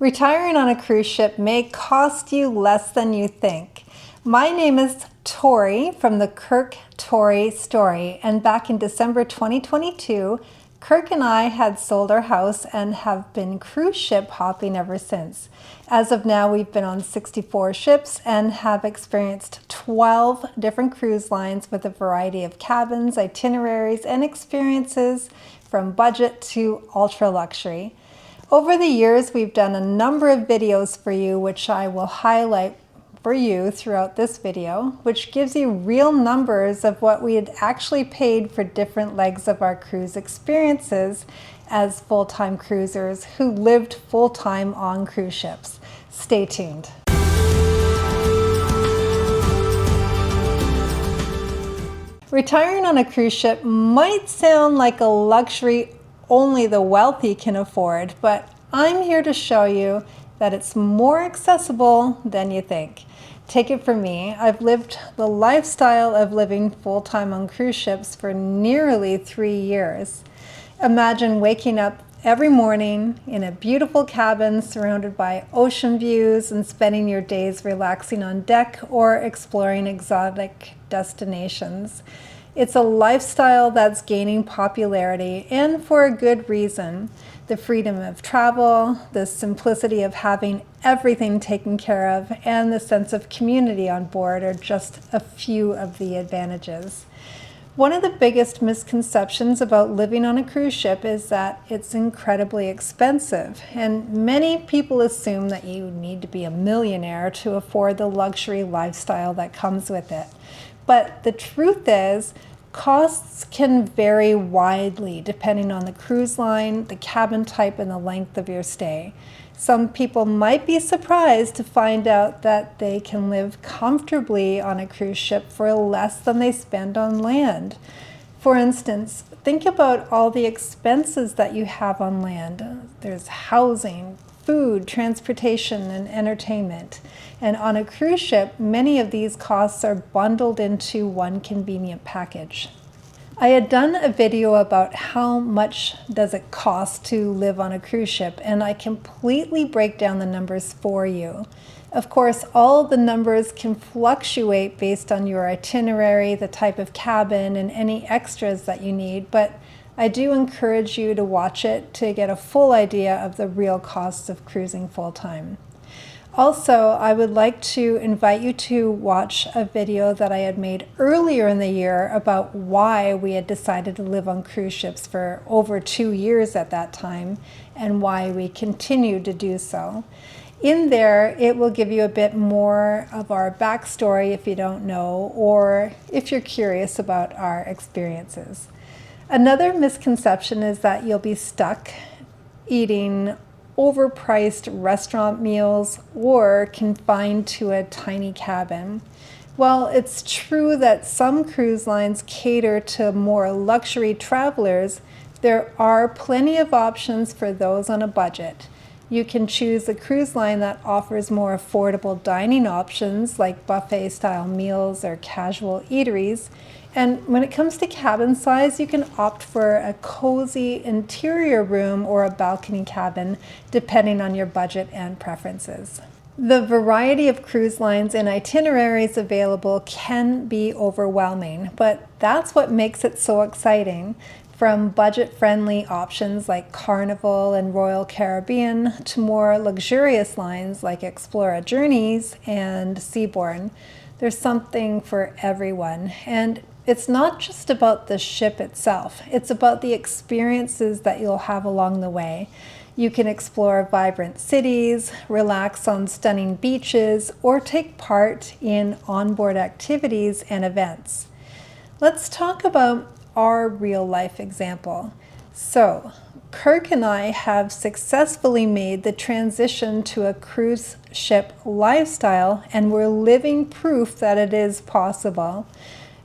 Retiring on a cruise ship may cost you less than you think. My name is Tori from the KirkToriStory, and back in December 2022, Kirk and I had sold our house and have been cruise ship hopping ever since. As of now, we've been on 64 ships and have experienced 12 different cruise lines with a variety of cabins, itineraries, and experiences from budget to ultra luxury. Over the years, we've done a number of videos for you, which I will highlight for you throughout this video, which gives you real numbers of what we had actually paid for different legs of our cruise experiences as full-time cruisers who lived full-time on cruise ships. Stay tuned. Retiring on a cruise ship might sound like a luxury only the wealthy can afford, but I'm here to show you that it's more accessible than you think. Take it from me, I've lived the lifestyle of living full-time on cruise ships for nearly 3 years. Imagine waking up every morning in a beautiful cabin surrounded by ocean views and spending your days relaxing on deck or exploring exotic destinations. It's a lifestyle that's gaining popularity, and for a good reason. The freedom of travel, the simplicity of having everything taken care of, and the sense of community on board are just a few of the advantages. One of the biggest misconceptions about living on a cruise ship is that it's incredibly expensive, and many people assume that you need to be a millionaire to afford the luxury lifestyle that comes with it. But the truth is, costs can vary widely depending on the cruise line, the cabin type, and the length of your stay. Some people might be surprised to find out that they can live comfortably on a cruise ship for less than they spend on land. For instance, think about all the expenses that you have on land. There's housing, food, transportation, and entertainment. And on a cruise ship, many of these costs are bundled into one convenient package. I had done a video about how much does it cost to live on a cruise ship, and I completely break down the numbers for you. Of course, all the numbers can fluctuate based on your itinerary, the type of cabin, and any extras that you need, but I do encourage you to watch it to get a full idea of the real costs of cruising full-time. Also, I would like to invite you to watch a video that I had made earlier in the year about why we had decided to live on cruise ships for over 2 years at that time and why we continue to do so. In there, it will give you a bit more of our backstory if you don't know, or if you're curious about our experiences. Another misconception is that you'll be stuck eating overpriced restaurant meals or confined to a tiny cabin. While it's true that some cruise lines cater to more luxury travelers, there are plenty of options for those on a budget. You can choose a cruise line that offers more affordable dining options like buffet-style meals or casual eateries. And when it comes to cabin size, you can opt for a cozy interior room or a balcony cabin, depending on your budget and preferences. The variety of cruise lines and itineraries available can be overwhelming, but that's what makes it so exciting. From budget-friendly options like Carnival and Royal Caribbean to more luxurious lines like Explora Journeys and Seabourn, there's something for everyone. And it's not just about the ship itself, it's about the experiences that you'll have along the way. You can explore vibrant cities, relax on stunning beaches, or take part in onboard activities and events. Let's talk about our real-life example. So, Kirk and I have successfully made the transition to a cruise ship lifestyle, and we're living proof that it is possible.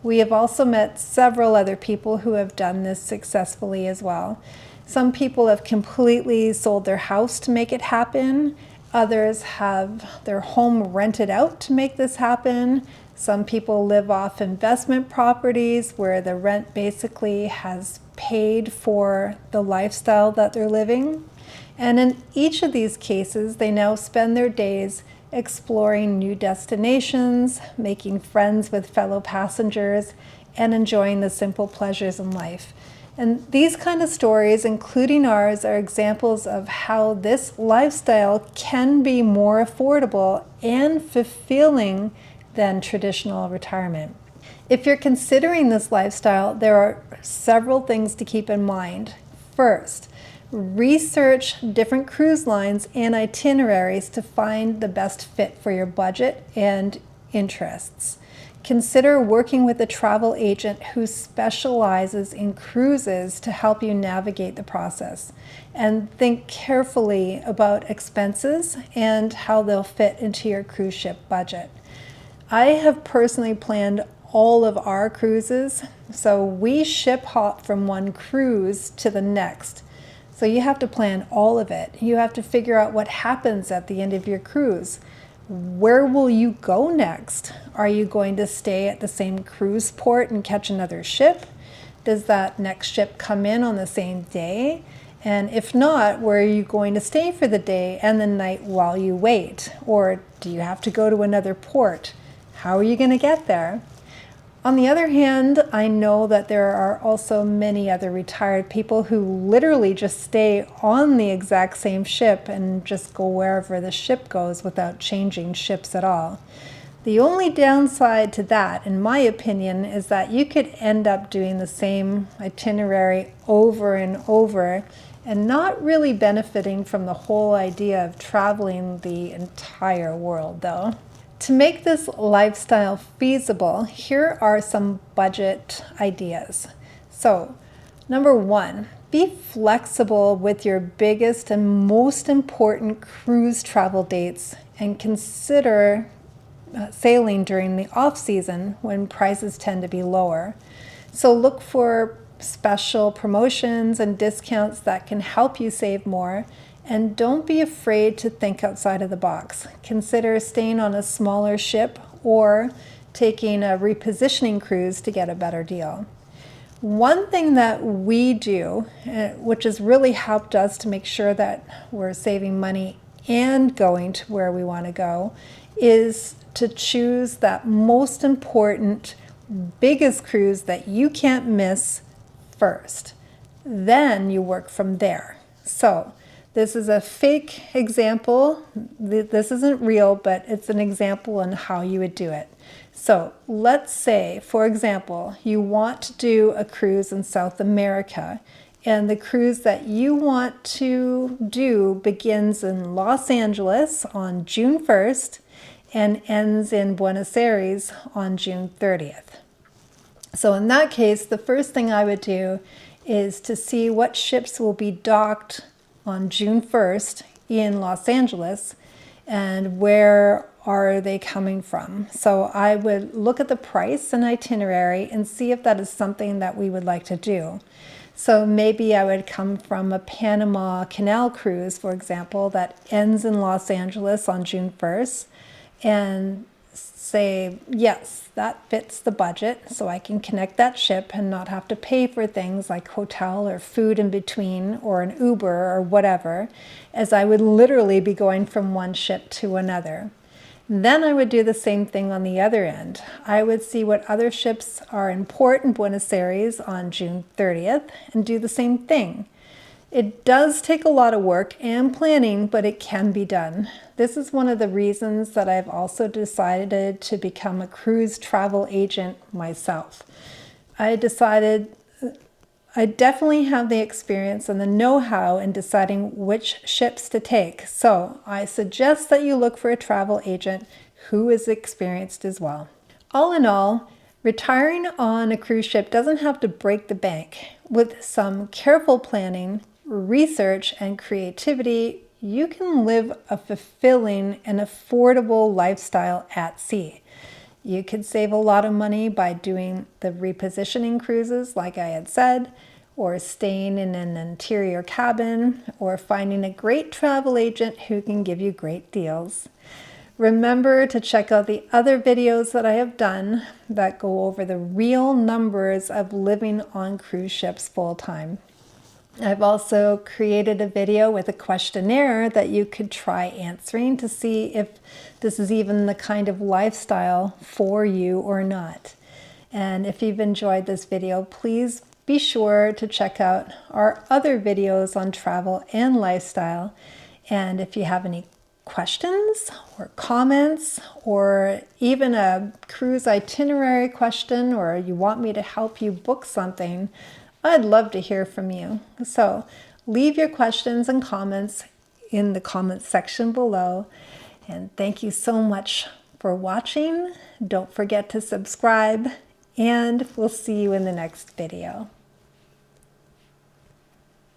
We have also met several other people who have done this successfully as well. Some people have completely sold their house to make it happen. Others have their home rented out to make this happen. Some people live off investment properties where the rent basically has paid for the lifestyle that they're living. And in each of these cases, they now spend their days exploring new destinations, making friends with fellow passengers, and enjoying the simple pleasures in life. And these kind of stories, including ours, are examples of how this lifestyle can be more affordable and fulfilling than traditional retirement. If you're considering this lifestyle, there are several things to keep in mind. First, research different cruise lines and itineraries to find the best fit for your budget and interests. Consider working with a travel agent who specializes in cruises to help you navigate the process. And think carefully about expenses and how they'll fit into your cruise ship budget. I have personally planned all of our cruises, so we ship hop from one cruise to the next. So you have to plan all of it. You have to figure out what happens at the end of your cruise. Where will you go next? Are you going to stay at the same cruise port and catch another ship? Does that next ship come in on the same day? And if not, where are you going to stay for the day and the night while you wait? Or do you have to go to another port? How are you going to get there? On the other hand, I know that there are also many other retired people who literally just stay on the exact same ship and just go wherever the ship goes without changing ships at all. The only downside to that, in my opinion, is that you could end up doing the same itinerary over and over and not really benefiting from the whole idea of traveling the entire world, though. To make this lifestyle feasible, here are some budget ideas. So, number one, be flexible with your biggest and most important cruise travel dates and consider sailing during the off-season when prices tend to be lower. So look for special promotions and discounts that can help you save more. And don't be afraid to think outside of the box. Consider staying on a smaller ship or taking a repositioning cruise to get a better deal. One thing that we do, which has really helped us to make sure that we're saving money and going to where we want to go, is to choose that most important, biggest cruise that you can't miss first. Then you work from there. So, this is a fake example. This isn't real, but it's an example on how you would do it. So let's say, for example, you want to do a cruise in South America, and the cruise that you want to do begins in Los Angeles on June 1st and ends in Buenos Aires on June 30th. So in that case, the first thing I would do is to see what ships will be docked on June 1st in Los Angeles and where are they coming from. So I would look at the price and itinerary and see if that is something that we would like to do. So maybe I would come from a Panama Canal cruise, for example, that ends in Los Angeles on June 1st and say, yes, that fits the budget, so I can connect that ship and not have to pay for things like hotel or food in between or an Uber or whatever, as I would literally be going from one ship to another. Then I would do the same thing on the other end. I would see what other ships are in port in Buenos Aires on June 30th and do the same thing. It does take a lot of work and planning, but it can be done. This is one of the reasons that I've also decided to become a cruise travel agent myself. I decided I definitely have the experience and the know-how in deciding which ships to take. So I suggest that you look for a travel agent who is experienced as well. All in all, retiring on a cruise ship doesn't have to break the bank. With some careful planning, research, and creativity, you can live a fulfilling and affordable lifestyle at sea. You could save a lot of money by doing the repositioning cruises, like I had said, or staying in an interior cabin, or finding a great travel agent who can give you great deals. Remember to check out the other videos that I have done that go over the real numbers of living on cruise ships full time. I've also created a video with a questionnaire that you could try answering to see if this is even the kind of lifestyle for you or not. And if you've enjoyed this video, please be sure to check out our other videos on travel and lifestyle. And if you have any questions or comments, or even a cruise itinerary question, or you want me to help you book something, I'd love to hear from you. So leave your questions and comments in the comments section below. And thank you so much for watching. Don't forget to subscribe, and we'll see you in the next video.